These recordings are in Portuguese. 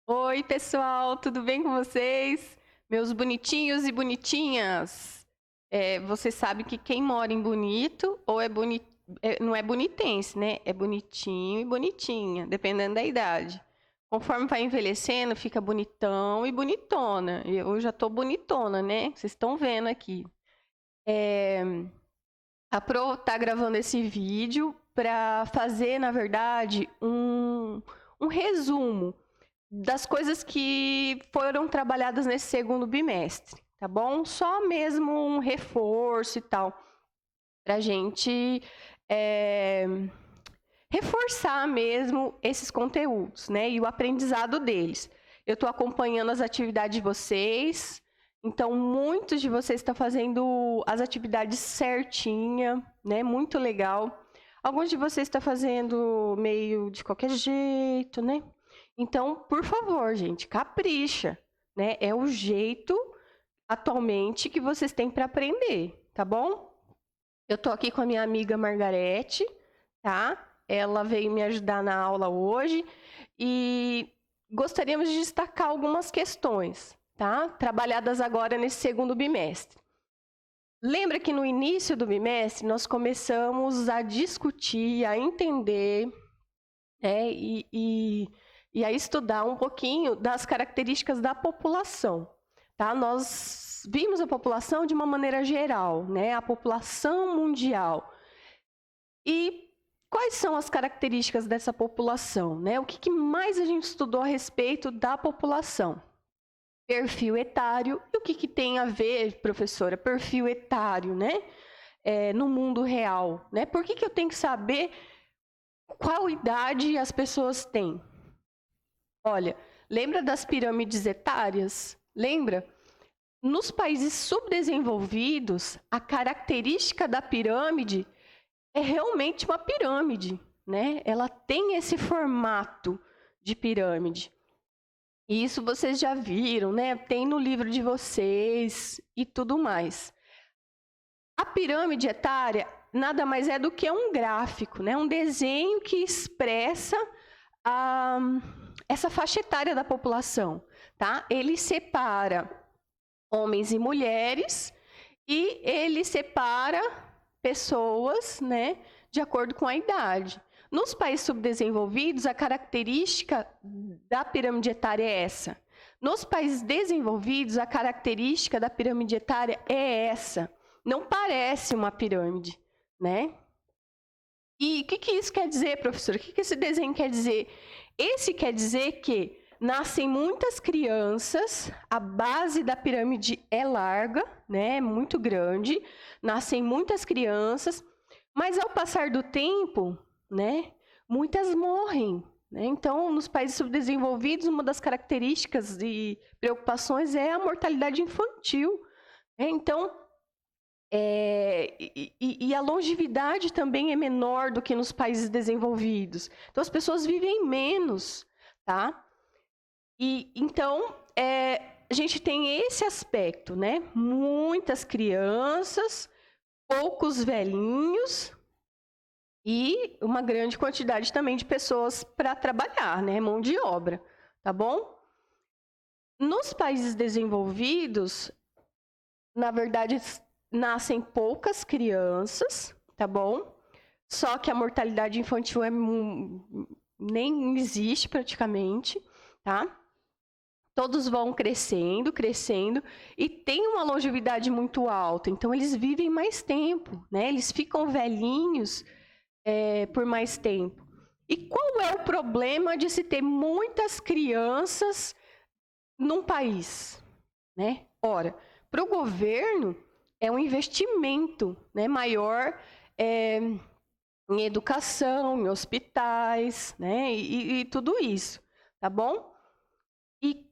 Oi, pessoal, tudo bem com vocês? Meus bonitinhos e bonitinhas. Você sabe que quem mora em Bonito ou não é bonitense, né? É bonitinho e bonitinha, dependendo da idade. Conforme vai envelhecendo, fica bonitão e bonitona. Eu já tô bonitona, né? Vocês estão vendo aqui. É, a Pro tá gravando esse vídeo para fazer, na verdade, um resumo das coisas que foram trabalhadas nesse segundo bimestre, tá bom? Só mesmo um reforço e tal, pra gente é, reforçar mesmo esses conteúdos, né? E o aprendizado deles. Eu estou acompanhando as atividades de vocês, então muitos de vocês estão fazendo as atividades certinha, né? Muito legal. Alguns de vocês estão fazendo meio de qualquer jeito, né? Então, por favor, gente, capricha, né? É o jeito atualmente que vocês têm para aprender, tá bom? Eu tô aqui com a minha amiga Margarete, tá? Ela veio me ajudar na aula hoje e gostaríamos de destacar algumas questões, tá? Trabalhadas agora nesse segundo bimestre. Lembra que no início do bimestre nós começamos a discutir, a entender, né, e a estudar um pouquinho das características da população, tá? Nós vimos a população de uma maneira geral, né? A população mundial. E quais são as características dessa população, né? O que mais a gente estudou a respeito da população? Perfil etário. E o que tem a ver, professora? Perfil etário, né? No mundo real, né? Por que eu tenho que saber qual idade as pessoas têm? Olha, lembra das pirâmides etárias? Lembra? Nos países subdesenvolvidos, a característica da pirâmide é realmente uma pirâmide, né? Ela tem esse formato de pirâmide. E isso vocês já viram, né? Tem no livro de vocês e tudo mais. A pirâmide etária nada mais é do que um gráfico, né? Um desenho que expressa essa faixa etária da população, tá? Ele separa homens e mulheres e ele separa pessoas, né, de acordo com a idade. Nos países subdesenvolvidos, a característica da pirâmide etária é essa. Nos países desenvolvidos, a característica da pirâmide etária é essa. Não parece uma pirâmide, né? E o que isso quer dizer, professor? O que esse desenho quer dizer? Esse quer dizer que nascem muitas crianças, a base da pirâmide é larga, né? Muito grande, nascem muitas crianças, mas ao passar do tempo, né? Muitas morrem, né? Então, nos países subdesenvolvidos, uma das características e preocupações é a mortalidade infantil, né? Então, a longevidade também é menor do que nos países desenvolvidos. Então, as pessoas vivem menos, tá? E então, a gente tem esse aspecto, né? Muitas crianças, poucos velhinhos e uma grande quantidade também de pessoas para trabalhar, né? Mão de obra, tá bom? Nos países desenvolvidos, na verdade, nascem poucas crianças, tá bom? Só que a mortalidade infantil nem existe praticamente, tá? Todos vão crescendo, crescendo, e tem uma longevidade muito alta, então eles vivem mais tempo, né? Eles ficam velhinhos por mais tempo. E qual é o problema de se ter muitas crianças num país, né? Ora, para o governo é um investimento, né, maior em educação, em hospitais, né, e tudo isso, tá bom? E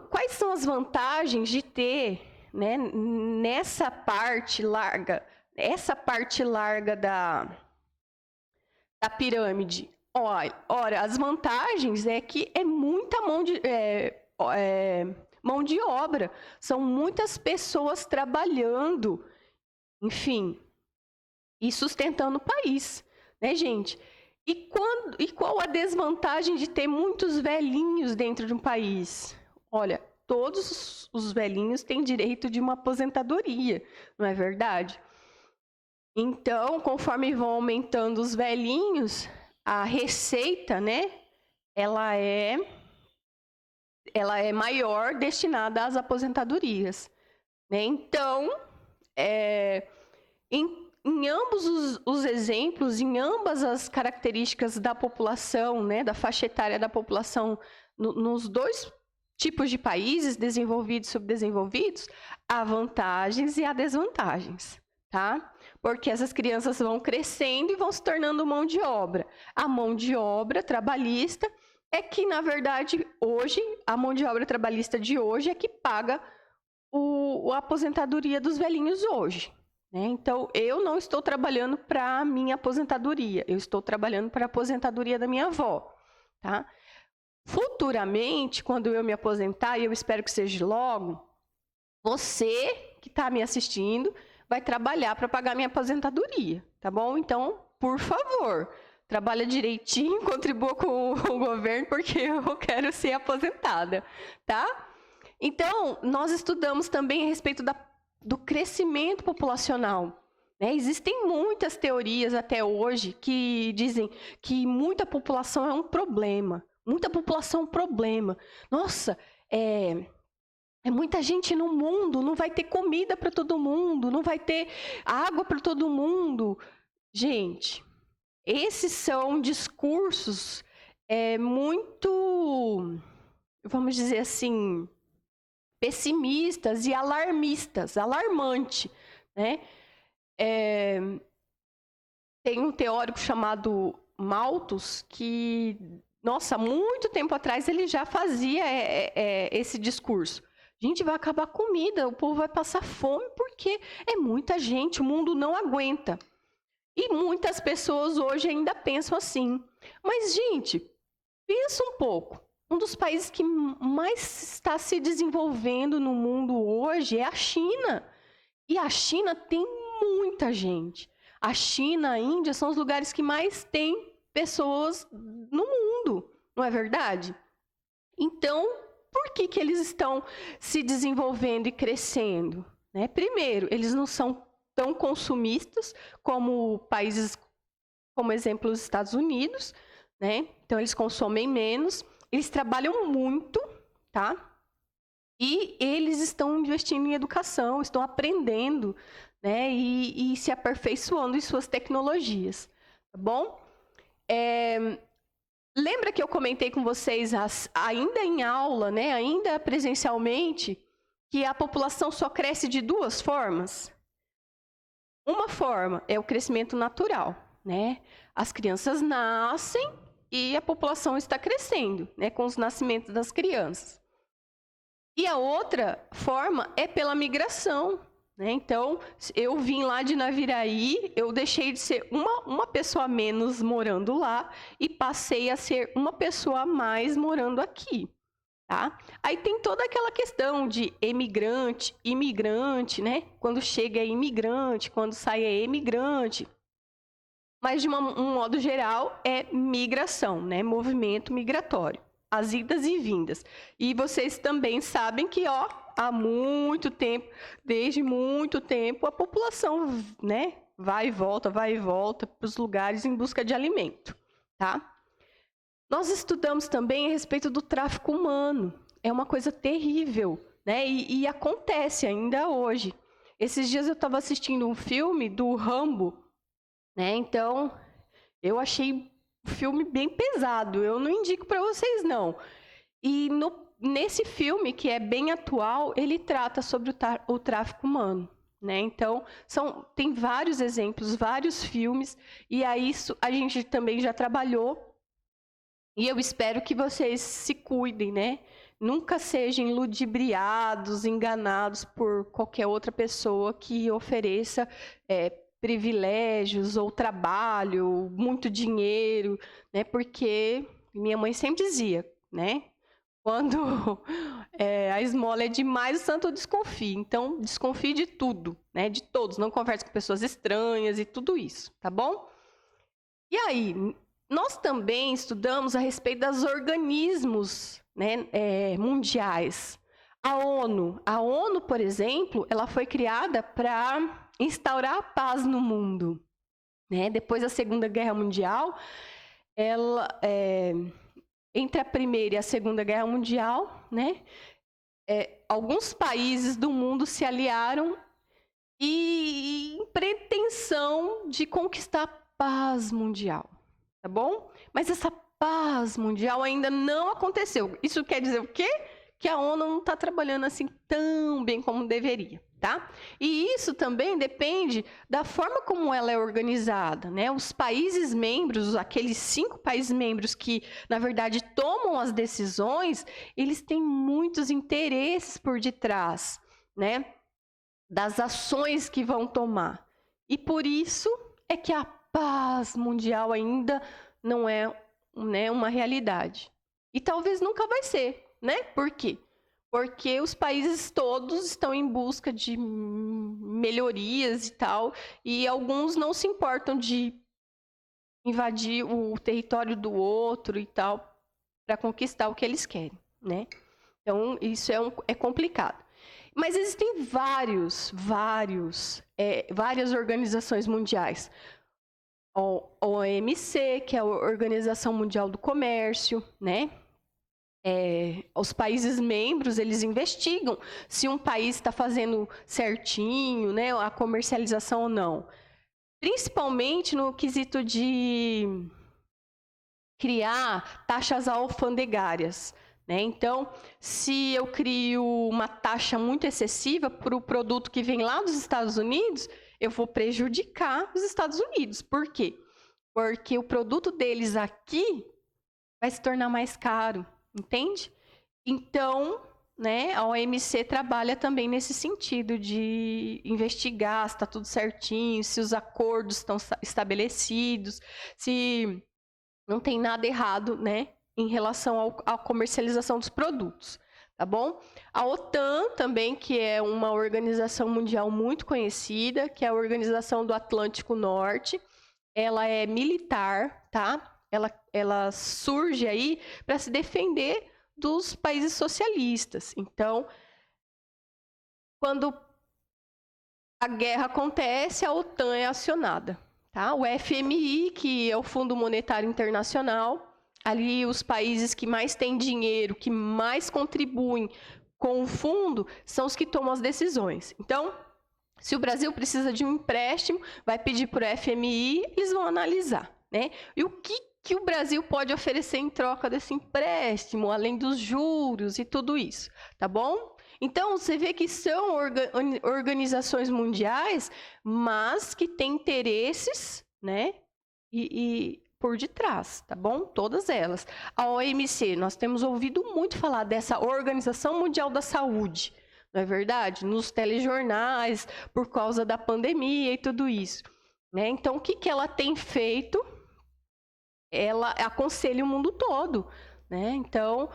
quais são as vantagens de ter, né, nessa parte larga, da pirâmide? Ora, as vantagens é que é muita mão de obra, são muitas pessoas trabalhando, enfim, e sustentando o país, né, gente? E qual a desvantagem de ter muitos velhinhos dentro de um país? Olha, todos os velhinhos têm direito de uma aposentadoria, não é verdade? Então, conforme vão aumentando os velhinhos, a receita, né, ela é maior destinada às aposentadorias, né? Então, em ambos os exemplos, em ambas as características da população, né, da faixa etária da população, nos dois tipos de países, desenvolvidos e subdesenvolvidos, há vantagens e há desvantagens, tá? Porque essas crianças vão crescendo e vão se tornando mão de obra. A mão de obra trabalhista é que, na verdade, hoje, a mão de obra trabalhista de hoje é que paga a aposentadoria dos velhinhos hoje. Né? Então, eu não estou trabalhando para a minha aposentadoria, eu estou trabalhando para a aposentadoria da minha avó. Tá? Futuramente, quando eu me aposentar, e eu espero que seja logo, você que está me assistindo vai trabalhar para pagar minha aposentadoria, tá bom? Então, por favor, trabalha direitinho, contribua com o governo, porque eu quero ser aposentada, tá? Então, nós estudamos também a respeito do crescimento populacional. Né? Existem muitas teorias até hoje que dizem que muita população é um problema. Muita população é um problema. Nossa, é muita gente no mundo, não vai ter comida para todo mundo, não vai ter água para todo mundo. Gente, esses são discursos muito, vamos dizer assim, pessimistas e alarmistas, alarmante, né? Tem um teórico chamado Malthus que, nossa, muito tempo atrás ele já fazia esse discurso. A gente vai acabar a comida, o povo vai passar fome porque é muita gente, o mundo não aguenta. E muitas pessoas hoje ainda pensam assim. Mas, gente, pensa um pouco. Um dos países que mais está se desenvolvendo no mundo hoje é a China. E a China tem muita gente. A China, a Índia são os lugares que mais tem pessoas no mundo, não é verdade? Então, por que eles estão se desenvolvendo e crescendo? Né? Primeiro, eles não são tão consumistas como países, como exemplo, os Estados Unidos, né? Então, eles consomem menos. Eles trabalham muito, tá? E eles estão investindo em educação, estão aprendendo, né? E se aperfeiçoando em suas tecnologias, tá bom? Lembra que eu comentei com vocês, ainda em aula, né? Ainda presencialmente, que a população só cresce de duas formas? Uma forma é o crescimento natural, né? As crianças nascem e a população está crescendo, né, com os nascimentos das crianças. E a outra forma é pela migração, né? Então, eu vim lá de Naviraí, eu deixei de ser uma pessoa a menos morando lá e passei a ser uma pessoa a mais morando aqui, tá? Aí tem toda aquela questão de emigrante, imigrante, né? Quando chega é imigrante, quando sai é emigrante. Mas, de um modo geral, é migração, né? Movimento migratório. As idas e vindas. E vocês também sabem que, há muito tempo, desde muito tempo, a população, né, vai e volta para os lugares em busca de alimento, tá? Nós estudamos também a respeito do tráfico humano. É uma coisa terrível, né? E acontece ainda hoje. Esses dias eu estava assistindo um filme do Rambo, né? Então, eu achei o filme bem pesado. Eu não indico para vocês, não. E nesse filme, que é bem atual, ele trata sobre o tráfico humano, né? Então, tem vários exemplos, vários filmes, e a isso a gente também já trabalhou. E eu espero que vocês se cuidem, né? Nunca sejam ludibriados, enganados por qualquer outra pessoa que ofereça privilégios ou trabalho, muito dinheiro, né? Porque minha mãe sempre dizia, né? Quando a esmola é demais, o santo desconfia. Então, desconfie de tudo, né? De todos. Não converse com pessoas estranhas e tudo isso, tá bom? E aí, nós também estudamos a respeito dos organismos, né, mundiais. A ONU, por exemplo, ela foi criada para instaurar a paz no mundo, né? Depois da Segunda Guerra Mundial, entre a Primeira e a Segunda Guerra Mundial, né, alguns países do mundo se aliaram em pretensão de conquistar a paz mundial, tá bom? Mas essa paz mundial ainda não aconteceu. Isso quer dizer o quê? Que a ONU não está trabalhando assim tão bem como deveria, tá? E isso também depende da forma como ela é organizada, né? Os países membros, aqueles 5 países membros que, na verdade, tomam as decisões, eles têm muitos interesses por detrás, né, das ações que vão tomar. E por isso é que a paz mundial ainda não é, né, uma realidade. E talvez nunca vai ser, né? Por quê? Porque os países todos estão em busca de melhorias e tal, e alguns não se importam de invadir o território do outro e tal, para conquistar o que eles querem, né? Então, isso é complicado. Mas existem várias organizações mundiais. A OMC, que é a Organização Mundial do Comércio, né? Os países membros, eles investigam se um país está fazendo certinho, né, a comercialização ou não. Principalmente no quesito de criar taxas alfandegárias, né? Então, se eu crio uma taxa muito excessiva para o produto que vem lá dos Estados Unidos, eu vou prejudicar os Estados Unidos. Por quê? Porque o produto deles aqui vai se tornar mais caro, entende? Então, né, a OMC trabalha também nesse sentido de investigar se está tudo certinho, se os acordos estão estabelecidos, se não tem nada errado, né, em relação à comercialização dos produtos, tá bom? A OTAN também, que é uma organização mundial muito conhecida, que é a Organização do Atlântico Norte, ela é militar, tá? Ela surge aí para se defender dos países socialistas. Então, quando a guerra acontece, a OTAN é acionada, tá? O FMI, que é o Fundo Monetário Internacional, ali os países que mais têm dinheiro, que mais contribuem com o fundo, são os que tomam as decisões. Então, se o Brasil precisa de um empréstimo, vai pedir para o FMI, eles vão analisar, né? E o que o Brasil pode oferecer em troca desse empréstimo, além dos juros e tudo isso, tá bom? Então, você vê que são organizações mundiais, mas que têm interesses, né? E por detrás, tá bom? Todas elas. A OMC, nós temos ouvido muito falar dessa Organização Mundial da Saúde, não é verdade? Nos telejornais, por causa da pandemia e tudo isso, né? Então, o que ela tem feito? Ela aconselha o mundo todo, né? Então,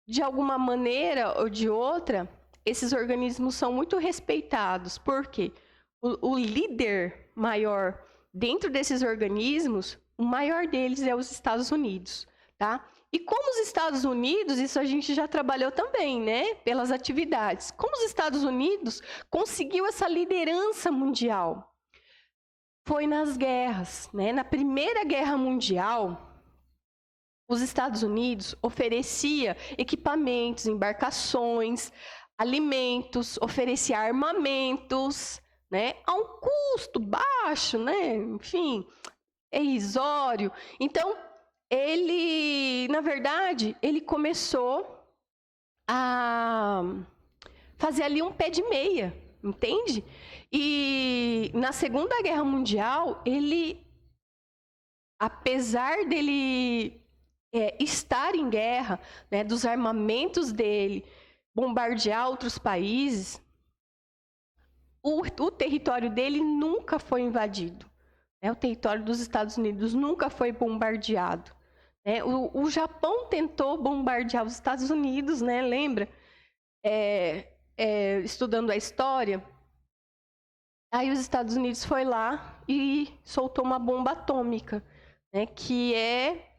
de alguma maneira ou de outra, esses organismos são muito respeitados, porque o líder maior dentro desses organismos, o maior deles é os Estados Unidos, tá? E como os Estados Unidos, isso a gente já trabalhou também, né? Pelas atividades. Como os Estados Unidos conseguiu essa liderança mundial? Foi nas guerras, né? Na Primeira Guerra Mundial, os Estados Unidos oferecia equipamentos, embarcações, alimentos, oferecia armamentos, né? A um custo baixo, né? Enfim, é irrisório. Então, ele, na verdade, ele começou a fazer ali um pé de meia, entende? E na Segunda Guerra Mundial, ele, apesar dele estar em guerra, né, dos armamentos dele, bombardear outros países, o território dele nunca foi invadido. Né? O território dos Estados Unidos nunca foi bombardeado. Né? O Japão tentou bombardear os Estados Unidos, né? Lembra? Estudando a história. Aí os Estados Unidos foi lá e soltou uma bomba atômica, né, que é,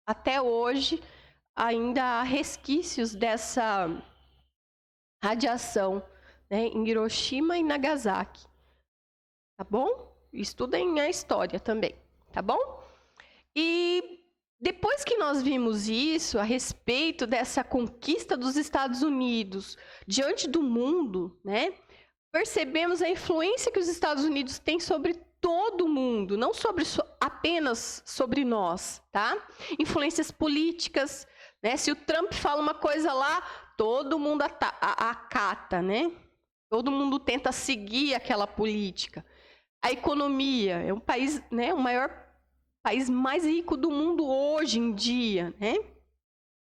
até hoje, ainda há resquícios dessa radiação, né, em Hiroshima e Nagasaki, tá bom? Estudem a história também, tá bom? E depois que nós vimos isso a respeito dessa conquista dos Estados Unidos diante do mundo, né? Percebemos a influência que os Estados Unidos têm sobre todo mundo, não apenas sobre nós, tá? Influências políticas, né? Se o Trump fala uma coisa lá, todo mundo acata, né? Todo mundo tenta seguir aquela política. A economia é um país, né? O maior país mais rico do mundo hoje em dia, né?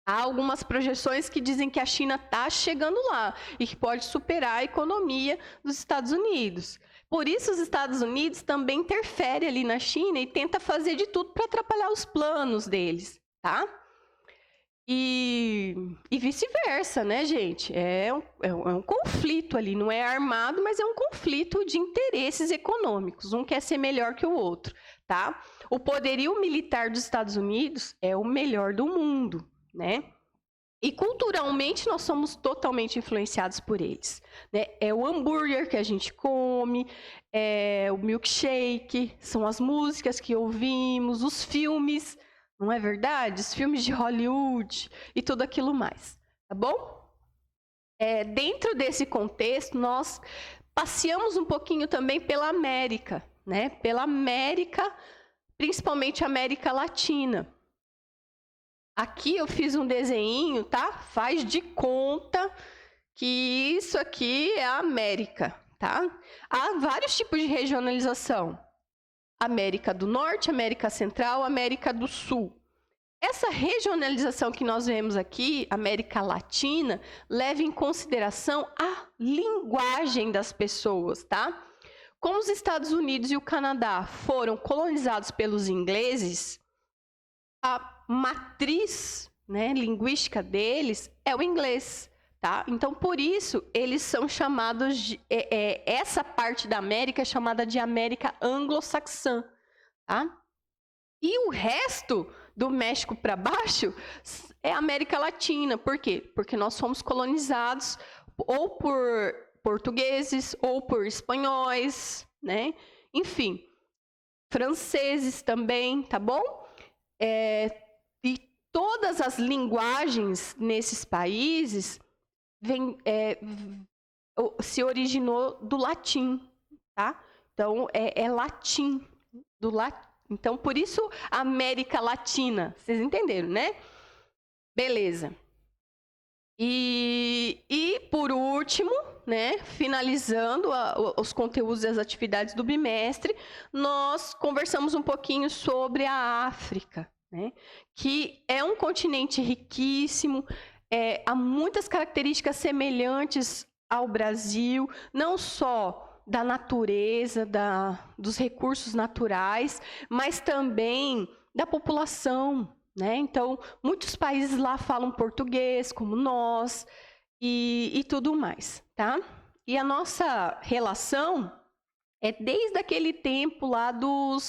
Há algumas projeções que dizem que a China está chegando lá e que pode superar a economia dos Estados Unidos. Por isso, os Estados Unidos também interferem ali na China e tenta fazer de tudo para atrapalhar os planos deles, tá? E vice-versa, né, gente? É um conflito ali, não é armado, mas é um conflito de interesses econômicos. Um quer ser melhor que o outro, tá? O poderio militar dos Estados Unidos é o melhor do mundo, né? E culturalmente nós somos totalmente influenciados por eles, né? É o hambúrguer que a gente come, é o milkshake, são as músicas que ouvimos, os filmes, não é verdade? Os filmes de Hollywood e tudo aquilo mais, tá bom? Dentro desse contexto, nós passeamos um pouquinho também pela América, né? Pela América, principalmente a América Latina. Aqui eu fiz um desenho, tá? Faz de conta que isso aqui é a América, tá? Há vários tipos de regionalização. América do Norte, América Central, América do Sul. Essa regionalização que nós vemos aqui, América Latina, leva em consideração a linguagem das pessoas, tá? Como os Estados Unidos e o Canadá foram colonizados pelos ingleses, a matriz, né, linguística deles é o inglês, tá? Então, por isso, eles são chamados de... essa parte da América é chamada de América anglo-saxã, tá? E o resto do México para baixo é América Latina. Por quê? Porque nós fomos colonizados ou por portugueses ou por espanhóis, né? Enfim, franceses também, tá bom? E todas as linguagens nesses países se originou do latim, tá? Então, é latim, do latim. Então, por isso, América Latina. Vocês entenderam, né? Beleza. E por último, né, finalizando os conteúdos e as atividades do bimestre, nós conversamos um pouquinho sobre a África, né, que é um continente riquíssimo, há muitas características semelhantes ao Brasil, não só da natureza, dos recursos naturais, mas também da população, né? Então, muitos países lá falam português, como nós, e tudo mais, tá? E a nossa relação é desde aquele tempo lá do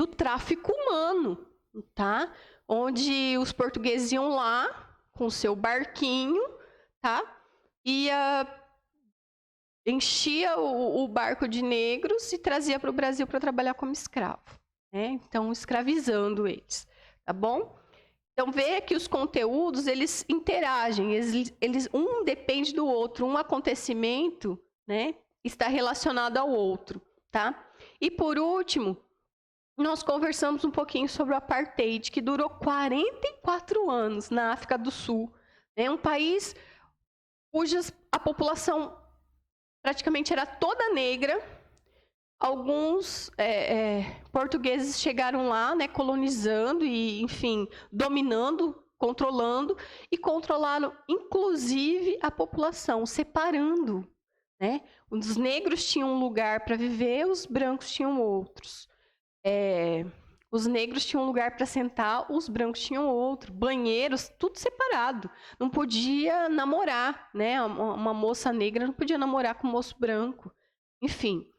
tráfico humano, tá? Onde os portugueses iam lá com o seu barquinho, tá? Enchia o barco de negros e trazia para o Brasil para trabalhar como escravo, né? Então, escravizando eles, tá bom? Então, veja que os conteúdos, eles interagem, um depende do outro, um acontecimento, né, está relacionado ao outro, tá? E, por último, nós conversamos um pouquinho sobre o Apartheid, que durou 44 anos na África do Sul, né? Um país a população praticamente era toda negra. Alguns portugueses chegaram lá, né, colonizando e, enfim, dominando, controlando, e controlaram, inclusive, a população, separando, né? Os negros tinham um lugar para viver, os brancos tinham outros. Os negros tinham um lugar para sentar, os brancos tinham outro. Banheiros, tudo separado. Não podia namorar, né? Uma moça negra não podia namorar com um moço branco. Enfim,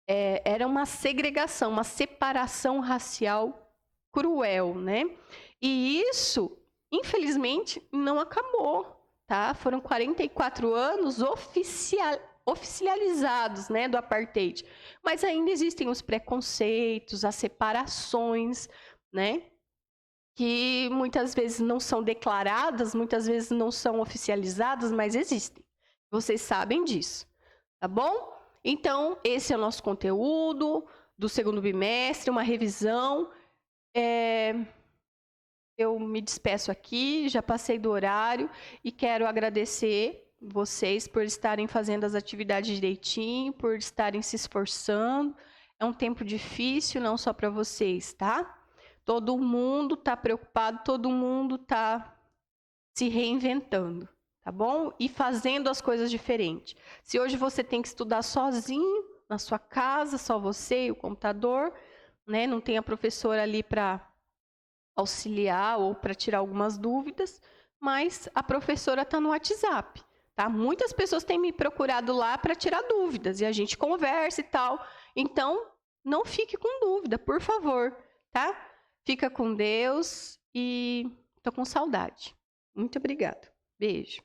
era uma segregação, uma separação racial cruel, né? E isso, infelizmente, não acabou, tá? Foram 44 anos oficializados, né, do apartheid. Mas ainda existem os preconceitos, as separações, né? Que muitas vezes não são declaradas, muitas vezes não são oficializadas, mas existem. Vocês sabem disso, tá bom? Então, esse é o nosso conteúdo do segundo bimestre, uma revisão. Eu me despeço aqui, já passei do horário e quero agradecer vocês por estarem fazendo as atividades direitinho, por estarem se esforçando. É um tempo difícil, não só para vocês, tá? Todo mundo está preocupado, todo mundo está se reinventando, tá bom? E fazendo as coisas diferentes. Se hoje você tem que estudar sozinho, na sua casa, só você e o computador, né? Não tem a professora ali para auxiliar ou para tirar algumas dúvidas, mas a professora está no WhatsApp, tá? Muitas pessoas têm me procurado lá para tirar dúvidas e a gente conversa e tal. Então, não fique com dúvida, por favor, tá? Fica com Deus e tô com saudade. Muito obrigada. Beijo.